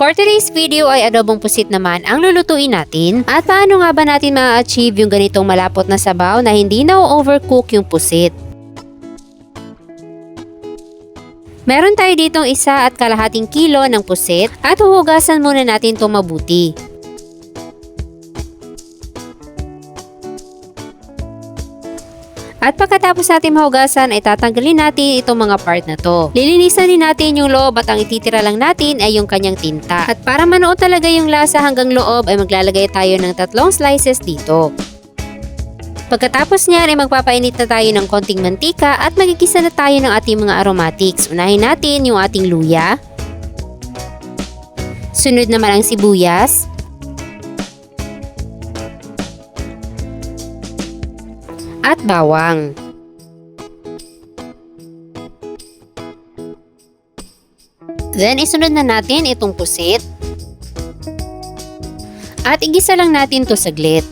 For today's video ay adobong pusit naman ang lulutuin natin. At paano nga ba natin ma-achieve yung ganitong malapot na sabaw na hindi na-overcook yung pusit? Meron tayo ditong 1.5 kilo ng pusit at huhugasan muna natin itong mabuti. At pagkatapos natin mahugasan ay tatanggalin natin itong mga part na to. Lilinisan din natin yung loob at ang ititira lang natin ay yung kanyang tinta. At para manuot talaga yung lasa hanggang loob ay maglalagay tayo ng 3 slices dito. Pagkatapos niyan ay magpapainit na tayo ng konting mantika at magigisa na tayo ng ating mga aromatics. Unahin natin yung ating luya. Sunod naman ang sibuyas. At bawang. Then isunod na natin itong pusit. At igisa lang natin to saglit.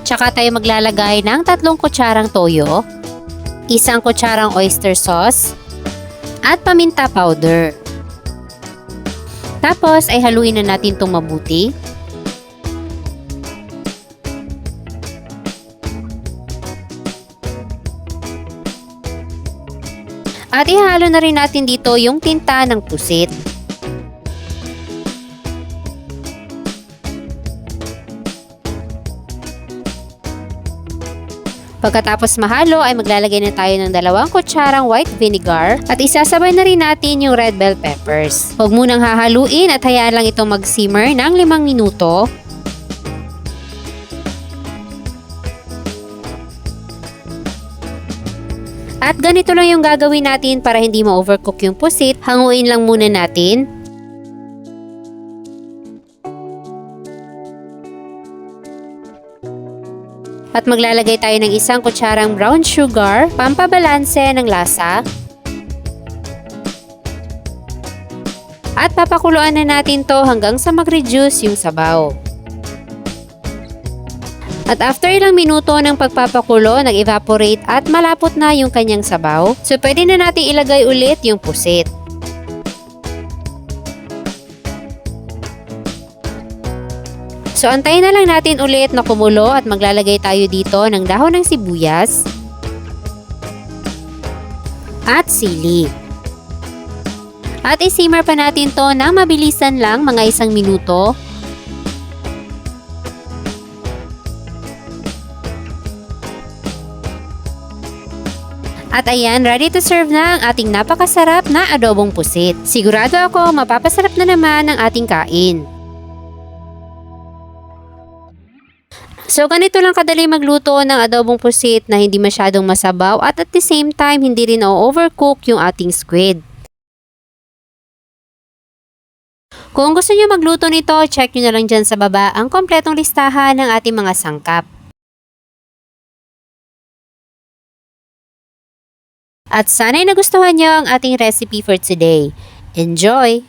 Tsaka tayo maglalagay ng 3 kutsarang toyo, 1 kutsarang oyster sauce, at paminta powder. Tapos ay haluin na natin itong mabuti. At ihalo na rin natin dito yung tinta ng pusit. Pagkatapos mahalo ay maglalagay na tayo ng 2 kutsarang white vinegar at isasabay na rin natin yung red bell peppers. Huwag munang hahaluin at hayaan lang itong mag-simmer ng 5 minuto. At ganito lang yung gagawin natin para hindi ma-overcook yung pusit. Hanguin lang muna natin. At maglalagay tayo ng 1 kutsarang brown sugar, pampabalanse ng lasa. At papakuluan na natin to hanggang sa mag-reduce yung sabaw. At after ilang minuto ng pagpapakulo, nag-evaporate at malapot na yung kanyang sabaw. So pwede na natin ilagay ulit yung pusit. So antayin na lang natin ulit na kumulo at maglalagay tayo dito ng dahon ng sibuyas at sili. At isimmer pa natin to ng mabilisan lang, mga 1 minuto. At ayan, ready to serve na ang ating napakasarap na adobong pusit. Sigurado ako mapapasarap na naman ang ating kain. So ganito lang kadali magluto ng adobong pusit na hindi masyadong masabaw at the same time hindi rin o-overcook yung ating squid. Kung gusto niyo magluto nito, check nyo na lang dyan sa baba ang kompletong listahan ng ating mga sangkap. At sana'y nagustuhan nyo ang ating recipe for today. Enjoy!